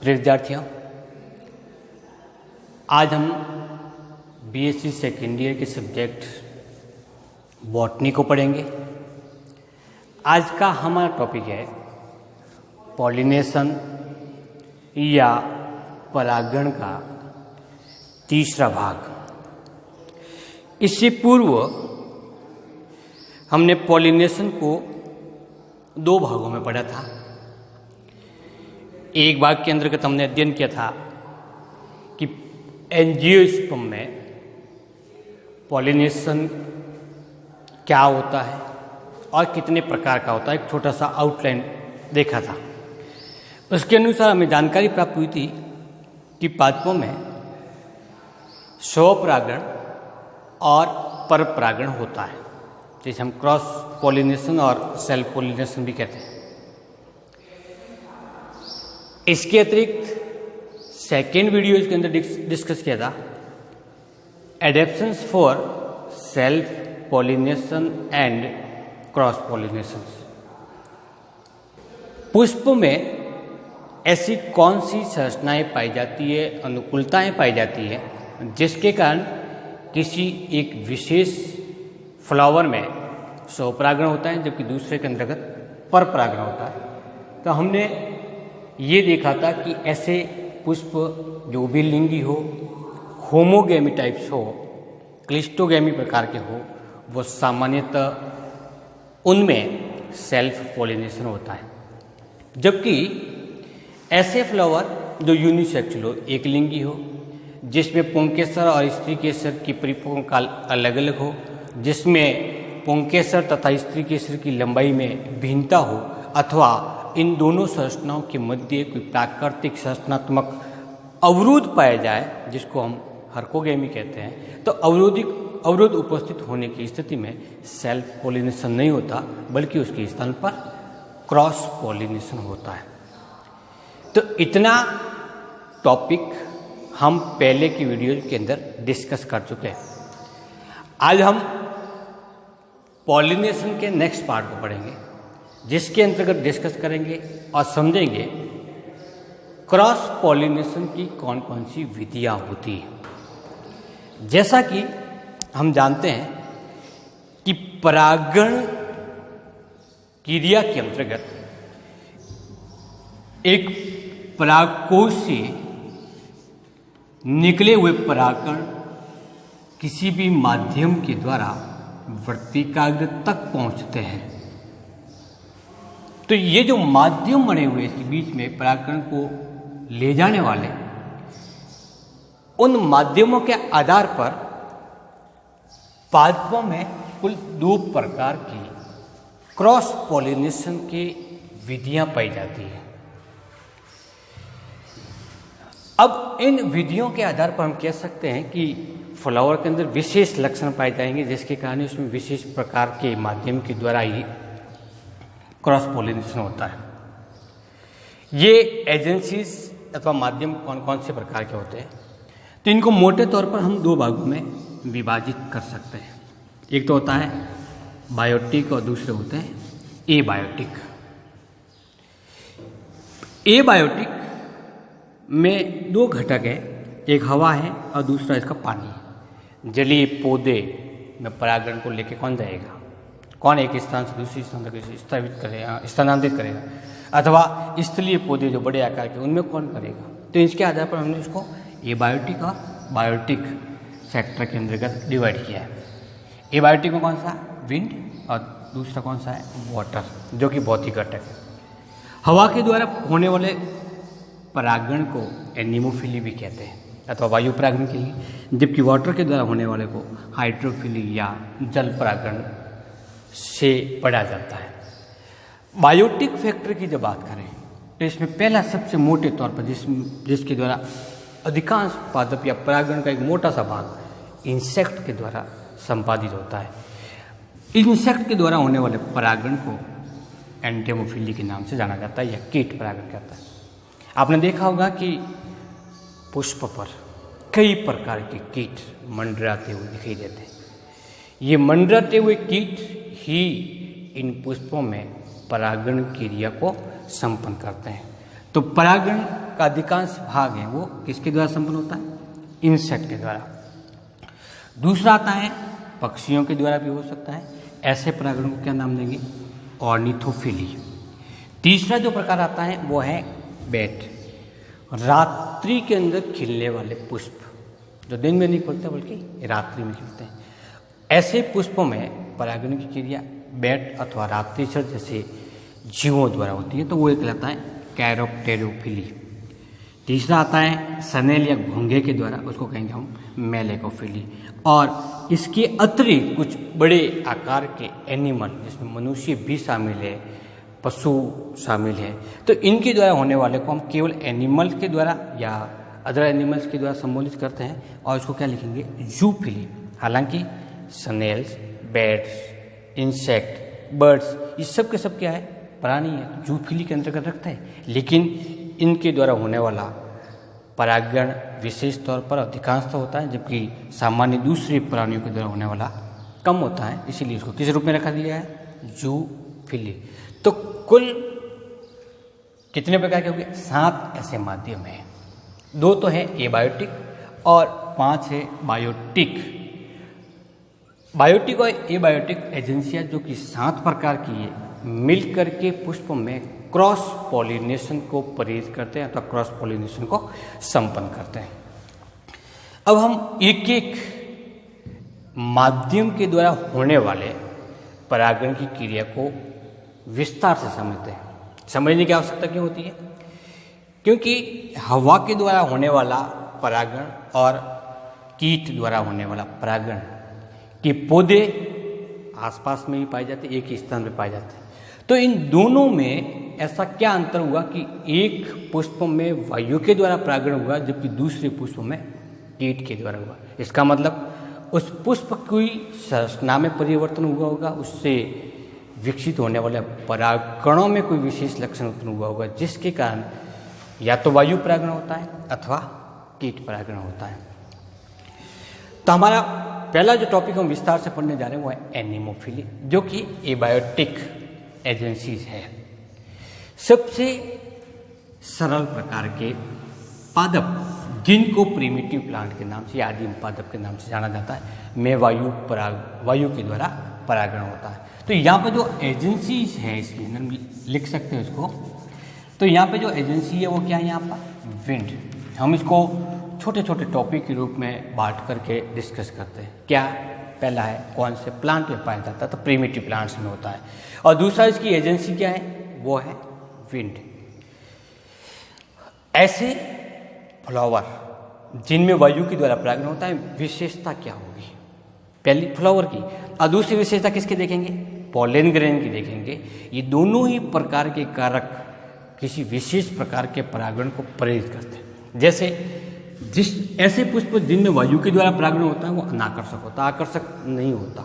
प्रिय विद्यार्थियों, आज हम बीएससी सेकेंड ईयर के सब्जेक्ट बॉटनी को पढ़ेंगे। आज का हमारा टॉपिक है पॉलिनेशन या परागण का तीसरा भाग। इससे पूर्व हमने पॉलिनेशन को दो भागों में पढ़ा था। एक भाग के अंतर्गत हमने अध्ययन किया था कि एंजियोस्पर्म में पॉलिनेशन क्या होता है और कितने प्रकार का होता है, एक छोटा सा आउटलाइन देखा था। उसके अनुसार हमें जानकारी प्राप्त हुई थी कि पादपों में स्वपरागण और परपरागण होता है, जिसे हम क्रॉस पॉलिनेशन और सेल्फ पॉलिनेशन भी कहते हैं। इसके अतिरिक्त सेकेंड वीडियो के अंदर डिस्कस किया था adaptations for self pollination and cross pollination. पुष्प में ऐसी कौन सी संरचनाएं पाई जाती है, अनुकूलताएं पाई जाती है, जिसके कारण किसी एक विशेष फ्लावर में स्वपरागण होता है जबकि दूसरे के अंतर्गत परपरागण होता है। तो हमने ये देखा था कि ऐसे पुष्प जो भी लिंगी हो, होमोगेमी टाइप्स हो, क्लिस्टोगेमी प्रकार के हो, वो सामान्यतः उनमें सेल्फ पॉलिनेशन होता है। जबकि ऐसे फ्लावर जो यूनिसेक्सुअल हो, एक लिंगी हो, जिसमें पुंकेसर और स्त्री केसर की परिपक्व काल अलग अलग हो, जिसमें पुंकेसर तथा स्त्री केसर की लंबाई में भिन्नता हो, अथवा इन दोनों संरचनाओं के मध्य कोई प्राकृतिक संरचनात्मक अवरोध पाया जाए, जिसको हम हर्कोगेमी कहते हैं, तो अवरोध उपस्थित होने की स्थिति में सेल्फ पॉलिनेशन नहीं होता, बल्कि उसके स्थान पर क्रॉस पॉलिनेशन होता है। तो इतना टॉपिक हम पहले की वीडियो के अंदर डिस्कस कर चुके हैं। आज हम पॉलिनेशन के नेक्स्ट पार्ट को पढ़ेंगे, जिसके अंतर्गत डिस्कस करेंगे और समझेंगे क्रॉस पॉलिनेशन की कौन कौन सी विधियां होती हैं। जैसा कि हम जानते हैं कि परागण क्रिया के अंतर्गत एक परागकोश से निकले हुए परागण किसी भी माध्यम के द्वारा वर्तिकाग्र तक पहुंचते हैं। तो ये जो माध्यम बने हुए इसके बीच में परागण को ले जाने वाले, उन माध्यमों के आधार पर पादपों में कुल दो प्रकार की क्रॉस पॉलिनेशन की विधियां पाई जाती हैं। अब इन विधियों के आधार पर हम कह सकते हैं कि फ्लावर के अंदर विशेष लक्षण पाए जाएंगे, जिसके कारण उसमें विशेष प्रकार के माध्यम के द्वारा ही क्रॉस पॉलिनेशन होता है। ये एजेंसीज अथवा माध्यम कौन कौन से प्रकार के होते हैं, तो इनको मोटे तौर पर हम दो भागों में विभाजित कर सकते हैं। एक तो होता है बायोटिक और दूसरे होते हैं एबायोटिक। एबायोटिक में दो घटक है, एक हवा है और दूसरा इसका पानी है। जलीय पौधे में परागण को लेके कौन जाएगा, कौन एक स्थान से दूसरे स्थान तक स्थानांतरित करेगा, अथवा स्थलीय पौधे जो बड़े आकार के, उनमें कौन करेगा। तो इसके आधार पर हमने इसको एबायोटिक और बायोटिक फैक्टर के अंतर्गत डिवाइड किया है। एबायोटिक में कौन सा, विंड, और दूसरा कौन सा है, वाटर, जो कि भौतिक घटक है। हवा के द्वारा होने वाले परागण को एनिमोफिली भी कहते हैं, अथवा वायु परागण के लिए, जबकि वाटर के द्वारा होने वाले को हाइड्रोफिली या जल परागण से पढ़ा जाता है। बायोटिक फैक्टर की जब बात करें तो इसमें पहला सबसे मोटे तौर पर जिसके द्वारा अधिकांश पादप या परागण का एक मोटा सा भाग इंसेक्ट के द्वारा संपादित होता है। इंसेक्ट के द्वारा होने वाले परागण को एंटेमोफिली के नाम से जाना जाता है या कीट परागण कहता है। आपने देखा होगा कि पुष्प पर कई प्रकार के कीट मंडराते हुए दिखाई देते हैं। ये मंडराते हुए कीट ही इन पुष्पों में परागण क्रिया को संपन्न करते हैं। तो परागण का अधिकांश भाग है वो किसके द्वारा संपन्न होता है? इंसेक्ट के द्वारा। दूसरा आता है पक्षियों के द्वारा भी हो सकता है। ऐसे परागण को क्या नाम देंगे? ऑर्निथोफिली। तीसरा जो प्रकार आता है वो है बेट, रात्रि के अंदर खिलने वाले पुष्प, जो दिन में नहीं खुलते बल्कि रात्रि में खिलते हैं। ऐसे पुष्पों में परागण की क्रिया बेट अथवा रात्रिचर जैसे जीवों द्वारा होती है, तो वो एक कहलाता है कैरोप्टेरोफिली। तीसरा आता है सनेल या घोंघे के द्वारा, उसको कहेंगे हम मेलेकोफिली। और इसके अतिरिक्त कुछ बड़े आकार के एनिमल, जिसमें मनुष्य भी शामिल है, पशु शामिल है, तो इनके द्वारा होने वाले को हम केवल एनिमल के द्वारा या अदर एनिमल्स के द्वारा संबोधित करते हैं, और इसको क्या लिखेंगे? जूफिली। हालांकि सनेल्स, बैट्स, इंसेक्ट, बर्ड्स, ये सब के सब क्या है? प्राणी है, जूफिली के अंतर्गत रखते हैं। लेकिन इनके द्वारा होने वाला परागण विशेष तौर पर अधिकांशतः होता है, जबकि सामान्य दूसरे प्राणियों के द्वारा होने वाला कम होता है। इसीलिए इसको किस रूप में रखा दिया है? जूफिली। तो कुल कितने प्रकार के हो गए? 7 ऐसे माध्यम हैं। 2 तो है एबायोटिक और 5 है बायोटिक। बायोटिक और एबायोटिक एजेंसियां जो कि 7 प्रकार की है, मिलकर के पुष्प में क्रॉस पॉलिनेशन को प्रेरित करते हैं अथवा क्रॉस पॉलिनेशन को संपन्न करते हैं। अब हम एक एक माध्यम के द्वारा होने वाले परागण की क्रिया को विस्तार से समझते हैं। समझने की आवश्यकता क्यों होती है? क्योंकि हवा के द्वारा होने वाला परागण और कीट द्वारा होने वाला परागण के पौधे आसपास में भी पाए जाते हैं, एक ही स्थान पर पाए जाते हैं। तो इन दोनों में ऐसा क्या अंतर हुआ कि एक पुष्प में वायु के द्वारा परागण हुआ, जबकि दूसरे पुष्प में कीट के द्वारा हुआ। इसका मतलब उस पुष्प की संरचना में परिवर्तन हुआ होगा, उससे विकसित होने वाले परागणों में कोई विशेष लक्षण उत्पन्न हुआ होगा, जिसके कारण या तो वायु परागण होता है अथवा कीट परागण होता है। तो हमारा पहला जो टॉपिक हम विस्तार से पढ़ने जा रहे हैं वो है एनिमोफिली, जो कि एबायोटिक एजेंसीज है। सबसे सरल प्रकार के पादप, जिनको प्रिमिटिव प्लांट के नाम से या आदिम पादप के नाम से जाना जाता है, में वायु के द्वारा परागण होता है। तो यहाँ पे जो एजेंसीज है, इसमें हम लिख सकते हैं इसको। तो यहाँ पे जो एजेंसी है वो क्या है? यहाँ पर विंड। हम इसको छोटे छोटे टॉपिक के रूप में बांट करके डिस्कस करते हैं। क्या? पहला है कौन से प्लांट में पाया जाता है, तो प्रिमिटिव प्लांट्स में होता है। और दूसरा इसकी एजेंसी क्या है? वो है विंड। ऐसे फ्लावर जिनमें वायु के द्वारा परागण होता है, विशेषता क्या होगी? पहली फ्लावर की, और दूसरी विशेषता किसकी देखेंगे? पॉलन ग्रेन की देखेंगे। ये दोनों ही प्रकार के कारक किसी विशेष प्रकार के परागण को प्रेरित करते हैं। जैसे जिस ऐसे पुष्प जिनमें वायु के द्वारा परागण होता है वो अनाकर्षक होता है, आकर्षक नहीं होता।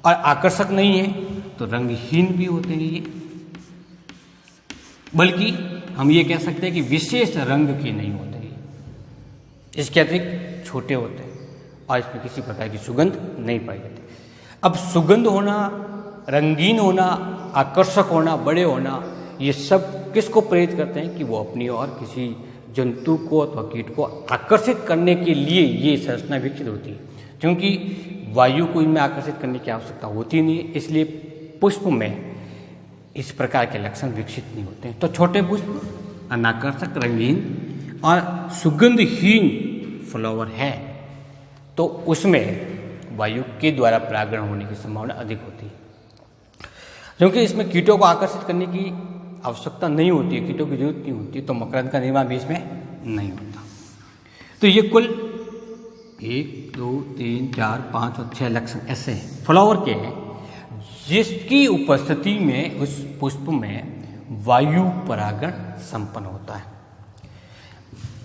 और आकर्षक नहीं है तो रंगहीन भी होते हैं ये, बल्कि हम ये कह सकते हैं कि विशेष रंग के नहीं होते ये। इसके अतिरिक्त छोटे होते हैं और इसमें किसी प्रकार की सुगंध नहीं पाई जाती। अब सुगंध होना, रंगीन होना, आकर्षक होना, बड़े होना, ये सब किसको प्रेरित करते हैं कि वो अपनी और किसी जंतु को अथवा कीट को आकर्षित करने के लिए ये संरचना विकसित होती है। क्योंकि वायु को इनमें आकर्षित करने की आवश्यकता होती नहीं है, इसलिए पुष्प में इस प्रकार के लक्षण विकसित नहीं होते हैं। तो छोटे पुष्प अनाकर्षक, रंगीन और सुगंधहीन फ्लावर है, तो उसमें वायु के द्वारा परागण होने की संभावना अधिक होती है। क्योंकि इसमें कीटों को आकर्षित करने की आवश्यकता नहीं होती है, कीटों की जरूरत नहीं होती, तो मकरंद का निर्माण भी इसमें नहीं होता। तो ये कुल 1, 2, 3, 4, 5 और 6 लक्षण ऐसे फ्लावर के हैं जिसकी उपस्थिति में उस पुष्प में वायु परागण संपन्न होता है।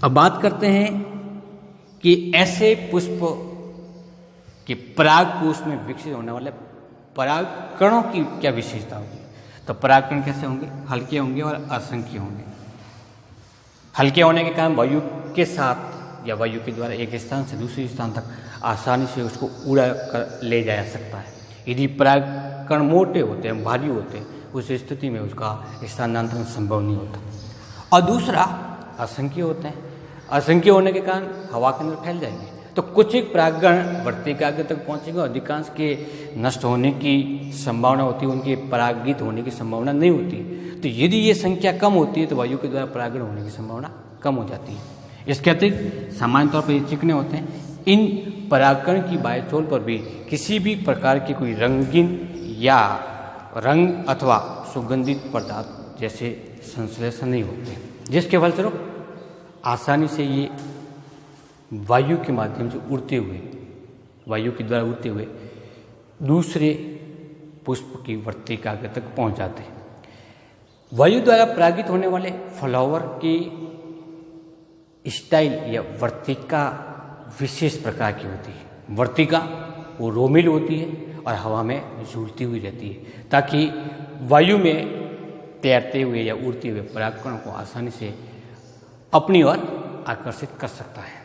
अब बात करते हैं कि ऐसे पुष्प के परागकोश में विकसित होने वाले परागकणों की क्या विशेषता होगी। तो परागकण कैसे होंगे? हल्के होंगे और असंख्य होंगे। हल्के होने के कारण वायु के साथ या वायु के द्वारा एक स्थान से दूसरे स्थान तक आसानी से उसको उड़ा कर ले जाया सकता है। यदि परागकण मोटे होते हैं, भारी होते हैं, उस स्थिति में उसका स्थानांतरण संभव नहीं होता। और दूसरा असंख्य होते हैं। असंख्य होने के कारण हवा के अंदर फैल जाएंगे, तो कुछ एक परागण वर्तिकाग्र तक पहुंचेंगे, अधिकांश के नष्ट होने की संभावना होती है, उनके परागित होने की संभावना नहीं होती। तो यदि ये संख्या कम होती है तो वायु के द्वारा परागण होने की संभावना कम हो जाती है। इसके अतिरिक्त सामान्य तौर पर ये चिकने होते हैं। इन परागण की बायोचोल पर भी किसी भी प्रकार की कोई रंगीन या रंग अथवा सुगंधित पदार्थ जैसे संश्लेषण नहीं होते, जिसके फलस्वरूप आसानी से ये वायु के माध्यम से उड़ते हुए, वायु के द्वारा उड़ते हुए दूसरे पुष्प की वर्तिकाग्र तक पहुंच जाते हैं। वायु द्वारा परागित होने वाले फ्लावर की स्टाइल या वर्तिका विशेष प्रकार की होती है। वर्तिका वो रोमिल होती है और हवा में झूलती हुई रहती है, ताकि वायु में तैरते हुए या उड़ते हुए परागकणों को आसानी से अपनी ओर आकर्षित कर सकता है।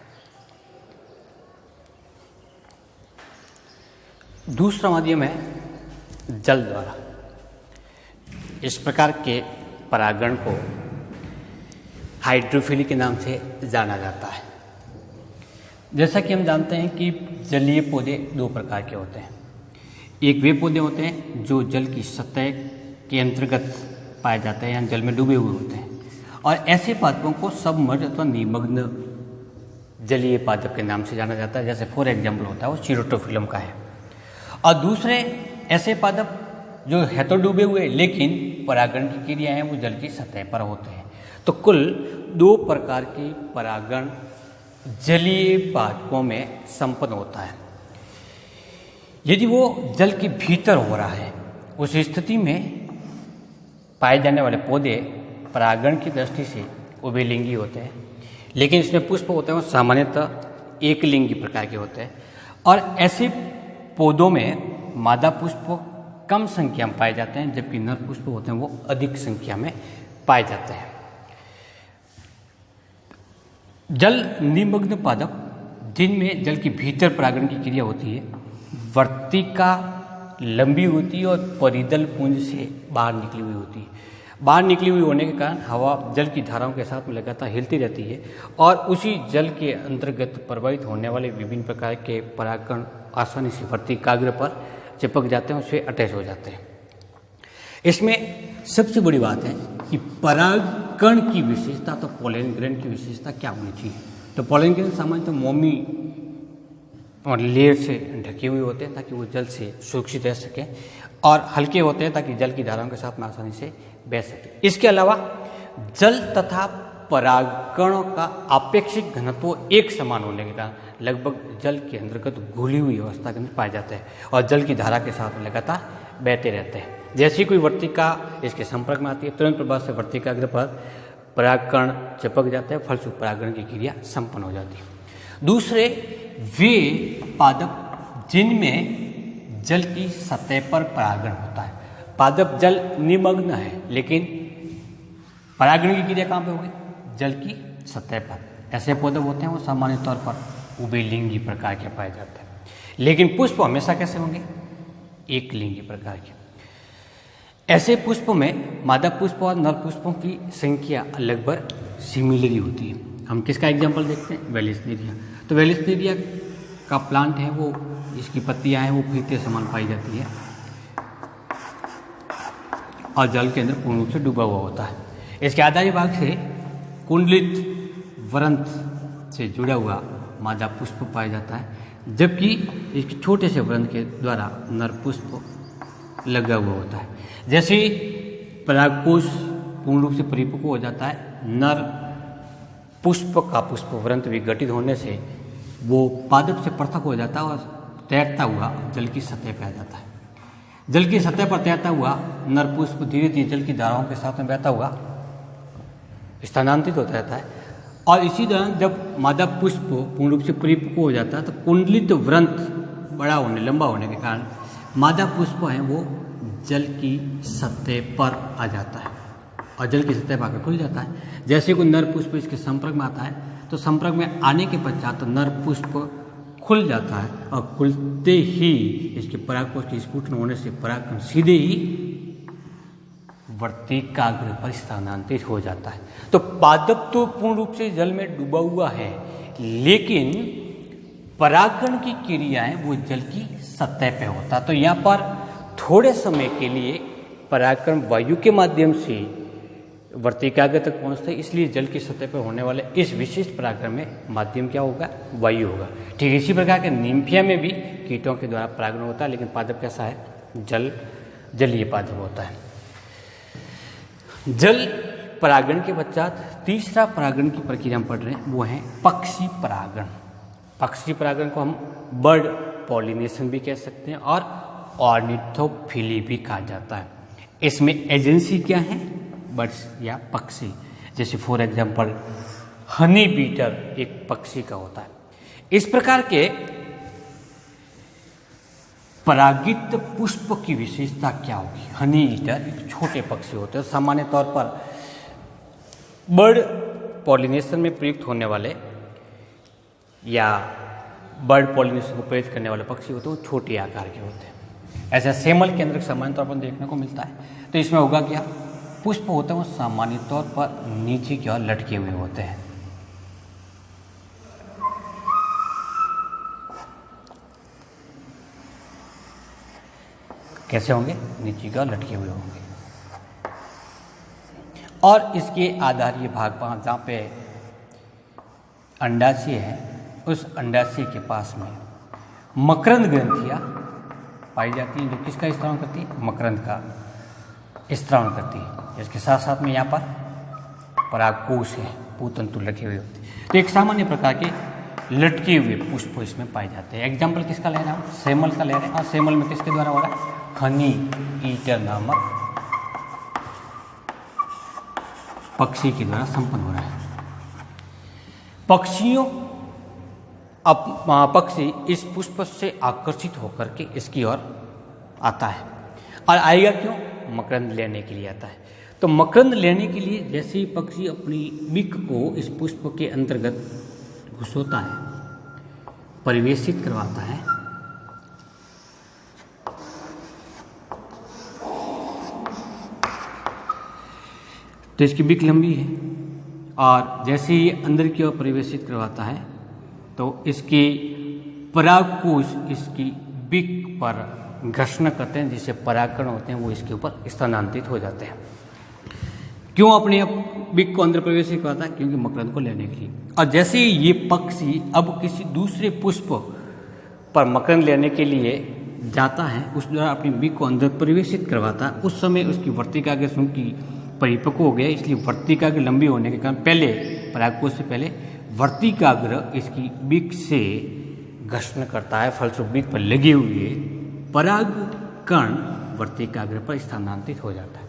दूसरा माध्यम है जल द्वारा। इस प्रकार के परागण को हाइड्रोफिली के नाम से जाना जाता है। जैसा कि हम जानते हैं कि जलीय पौधे दो प्रकार के होते हैं। एक वे पौधे होते हैं जो जल की सतह के अंतर्गत पाए जाते हैं, यानी जल में डूबे हुए होते हैं, और ऐसे पादपों को सबमर्ज अथवा निमग्न जलीय पादप के नाम से जाना जाता है। जैसे फॉर एग्जाम्पल होता है वो सीरोटोफिलम का है। और दूसरे ऐसे पादप जो है तो डूबे हुए लेकिन परागण की क्रियाएं वो जल की सतह पर होते हैं। तो कुल दो प्रकार की परागण जलीय पादपों में संपन्न होता है। यदि वो जल के भीतर हो रहा है, उस स्थिति में पाए जाने वाले पौधे परागण की दृष्टि से उभयलिंगी होते हैं, लेकिन इसमें पुष्प होते हैं वो सामान्यतः एक लिंगी प्रकार के होते हैं। और ऐसे पौधों में मादा पुष्प कम संख्या में पाए जाते हैं, जबकि नर पुष्प होते हैं वो अधिक संख्या में पाए जाते हैं। जल निमग्न पादप जिनमें जल के भीतर परागण की क्रिया होती है, वर्तिका लंबी होती है और परिदल पुंज से बाहर निकली हुई होती है। बाहर निकली हुई होने के कारण हवा जल की धाराओं के साथ में लगातार हिलती रहती है और उसी जल के अंतर्गत प्रवाहित होने वाले विभिन्न प्रकार के परागकण आसानी से वर्तिकाग्र पर चिपक जाते हैं, उससे अटैच हो जाते हैं। इसमें सबसे बड़ी बात है कि परागकण की विशेषता, तो पोलन ग्रेन की विशेषता क्या होनी चाहिए। तो पोलन ग्रेन सामान्यतः मोमी और लेयर से ढके हुए होते हैं ताकि वो जल से सुरक्षित रह सकें, और हल्के होते हैं ताकि जल की धाराओं के साथ में आसानी से बह सके। इसके अलावा जल तथा परागकणों का अपेक्षित घनत्व एक समान होने के कारण लगभग जल के अंतर्गत घुली हुई अवस्था के अंदर पाए जाते हैं और जल की धारा के साथ में लगातार बहते रहते हैं। जैसी कोई वर्तिका इसके संपर्क में आती है, तुरंत प्रभाव से वर्तिकाग्र पर परागकण चिपक जाते हैं, फलस्वरूप परागण की क्रिया संपन्न हो जाती है। दूसरे वे पादप जिनमें जल की सतह पर परागण होता है। पादप जल निमग्न है लेकिन परागण की क्रिया कहाँ पे होगी? जल की सतह पर। ऐसे पौधे होते हैं वो सामान्य तौर पर उभयलिंगी प्रकार के पाए जाते हैं, लेकिन पुष्प हमेशा कैसे होंगे? एक लिंगी प्रकार के। ऐसे पुष्पों में मादा पुष्प और नर पुष्पों की संख्या लगभग सिमिलर होती है। हम किसका एग्जाम्पल देखते हैं? वेलिस्नेरिया। तो वेलिस्नेरिया का प्लांट है वो, इसकी पत्तियां हैं वो फीते समान पाई जाती है और जल के अंदर पूर्ण रूप से डूबा हुआ होता है। इसके आधारी भाग से कुंडलित वृंत से जुड़ा हुआ मादा पुष्प पाया जाता है, जबकि इसके छोटे से वृंत के द्वारा नर पुष्प लगा हुआ होता है। जैसे परागकोश पूर्ण रूप से परिपक्व हो जाता है, नर पुष्प का पुष्प वृंत विघटित होने से वो पादप से पृथक हो जाता है और तैरता हुआ जल की सतह पर आ जाता है। जल की सतह पर तैरता हुआ नर पुष्प धीरे धीरे जल की धाराओं के साथ में बहता हुआ स्थानांतरित होता रहता है, और इसी दौरान जब मादा पुष्प पूर्ण रूप से परिपक्व हो जाता है तो कुंडलित वृंत बड़ा होने, लंबा होने के कारण मादा पुष्प है वो जल की सतह पर आ जाता है और जल की सतह पर आकर खुल जाता है। जैसे कोई नर पुष्प इसके संपर्क में आता है तो संपर्क में आने के पश्चात तो नर पुष्प खुल जाता है और खुलते ही इसके परागकोश की स्फुटन होने से परागकण सीधे ही वर्तिकाग्र पर स्थानांतरित हो जाता है। तो पादप तो पूर्ण रूप से जल में डूबा हुआ है, लेकिन परागण की क्रियाएं वो जल की सतह पे होता है। तो यहाँ पर थोड़े समय के लिए परागण वायु के माध्यम से वर्तिकाग्र तक पहुँचता है, इसलिए जल की सतह पर होने वाले इस विशिष्ट परागण में माध्यम क्या होगा? वायु होगा। ठीक इसी प्रकार के निम्फिया में भी कीटों के द्वारा परागण होता है, लेकिन पादप कैसा है? जलीय पादप होता है। जल परागण के पश्चात तीसरा परागण की प्रक्रिया हम पढ़ रहे हैं, वो है पक्षी परागण। पक्षी परागण को हम बर्ड पॉलिनेशन भी कह सकते हैं और ऑर्निथोफिली भी कहा जाता है। इसमें एजेंसी क्या है? बर्ड्स या पक्षी। जैसे फॉर एग्जांपल हनी बीटर एक पक्षी का होता है। इस प्रकार के परागित पुष्प की विशेषता क्या होगी? हनी ईटर छोटे पक्षी होते हैं। सामान्य तौर पर बर्ड पॉलिनेशन में प्रयुक्त होने वाले या बर्ड पॉलिनेशन को प्रेरित करने वाले पक्षी होते हैं, वो छोटे आकार के होते हैं। ऐसा सेमल के अंदर सामान्य तौर पर देखने को मिलता है। तो इसमें होगा क्या? पुष्प होते हैं वो सामान्य तौर पर नीचे की ओर लटके हुए होते हैं। कैसे होंगे? नीचे की ओर लटके हुए होंगे। और इसके आधारीय भाग पर जहाँ पे अंडाशय है, उस अंडाशय के पास में मकरंद ग्रंथियाँ पाई जाती हैं, जो किसका स्त्रावन करती है? मकरंद का स्त्रावन करती है। इसके साथ साथ में यहाँ पर परागकोश है, पूतंतु लगे हुए होते हैं। तो एक सामान्य प्रकार के लटके हुए पुष्प इसमें पाए जाते हैं। एग्जाम्पल किसका ले रहे हैं हम? सेमल का ले रहे हैं। और सेमल में किसके द्वारा हो रहा है? हनी ईटर नामक पक्षी के द्वारा संपन्न हो रहा है। पक्षी इस पुष्प से आकर्षित होकर के इसकी ओर आता है। और आएगा क्यों? मकरंद लेने के लिए आता है। तो मकरंद लेने के लिए जैसे ही पक्षी अपनी बिक को इस पुष्प के अंतर्गत घुसोता है, परिवेशित करवाता है, तो इसकी बिक लंबी है और जैसे ही अंदर की ओर परिवेशित करवाता है तो इसकी परागकोश इसकी बिक पर घर्षण करते हैं, जिससे परागकण होते हैं वो इसके ऊपर स्थानांतरित हो जाते हैं। क्यों अपने बिक को अंदर प्रवेशित करवाता है? क्योंकि मकरंद को लेने के लिए। और जैसे ही ये पक्षी अब किसी दूसरे पुष्प पर मकरंद लेने के लिए जाता है, उस द्वारा अपनी बिक को अंदर प्रवेशित करवाता है, उस समय उसकी वर्तिकाग्र की परिपक्व हो गया, इसलिए वर्तिकाग्र लंबी होने के कारण पहले परागकोश से पहले वर्तिकाग्र इसकी बिक से घर्षण करता है, फलस्वरूप बिक पर लगे हुए परागकण वर्तिकाग्र पर स्थानांतरित हो जाता है।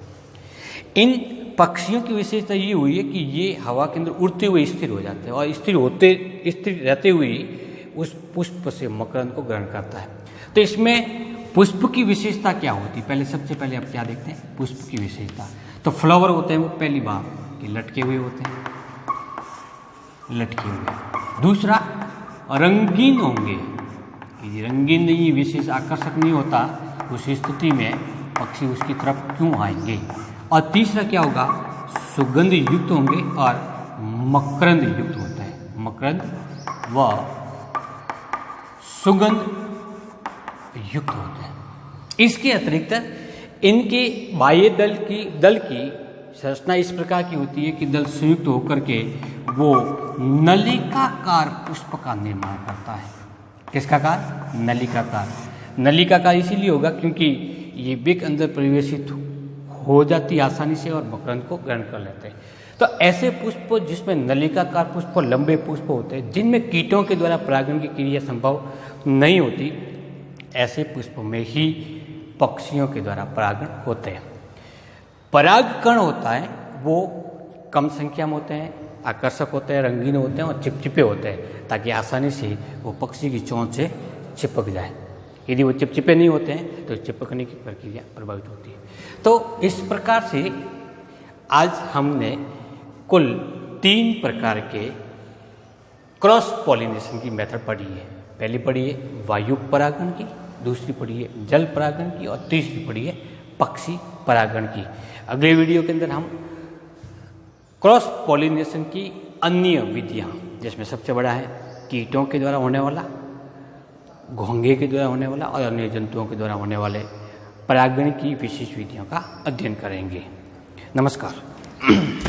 इन पक्षियों की विशेषता ये हुई है कि ये हवा के अंदर उड़ते हुए स्थिर हो जाते हैं और स्थिर रहते हुए उस पुष्प से मकरंद को ग्रहण करता है। तो इसमें पुष्प की विशेषता क्या होती है? पहले सबसे पहले आप क्या देखते हैं? पुष्प की विशेषता। तो फ्लावर होते हैं वो पहली बार कि लटके हुए होते हैं, लटके हुए। दूसरा रंगीन होंगे, कि रंगीन नहीं, विशेष आकर्षक नहीं होता, उस स्थिति में पक्षी उसकी तरफ क्यों आएंगे। और तीसरा क्या होगा? सुगंध युक्त होंगे और मकरंद युक्त होता है। मकरंद व सुगंध युक्त होते हैं। इसके अतिरिक्त इनके बाह्य दल की संरचना इस प्रकार की होती है कि दल संयुक्त होकर के वो नलिकाकार पुष्प का निर्माण करता है। किसका कार? नलिकाकार। नलिकाकार इसीलिए होगा क्योंकि ये बिक अंदर प्रवेशित हो जाती आसानी से और मकरंद को ग्रहण कर लेते हैं। तो ऐसे पुष्प जिसमें नलिकाकार पुष्प और लंबे पुष्प होते हैं, जिनमें कीटों के द्वारा परागण की क्रिया संभव नहीं होती, ऐसे पुष्प में ही पक्षियों के द्वारा परागण होते हैं। परागकण होता है वो कम संख्या में होते हैं, आकर्षक होते हैं, रंगीन होते हैं और चिपचिपे होते हैं, ताकि आसानी से वो पक्षी की चोंच से चिपक जाए। यदि वो चिपचिपे नहीं होते हैं तो चिपकने की प्रक्रिया प्रभावित होती है। तो इस प्रकार से आज हमने कुल 3 प्रकार के क्रॉस पॉलिनेशन की मेथड पढ़ी है। पहली पढ़ी है वायु परागण की, दूसरी पढ़ी है जल परागण की और तीसरी पढ़ी है पक्षी परागण की। अगले वीडियो के अंदर हम क्रॉस पॉलिनेशन की अन्य विधियाँ, जिसमें सबसे बड़ा है कीटों के द्वारा होने वाला, घोंघे के द्वारा होने वाला और अन्य जंतुओं के द्वारा होने वाले परागण की विशिष्ट विधियों का अध्ययन करेंगे। नमस्कार।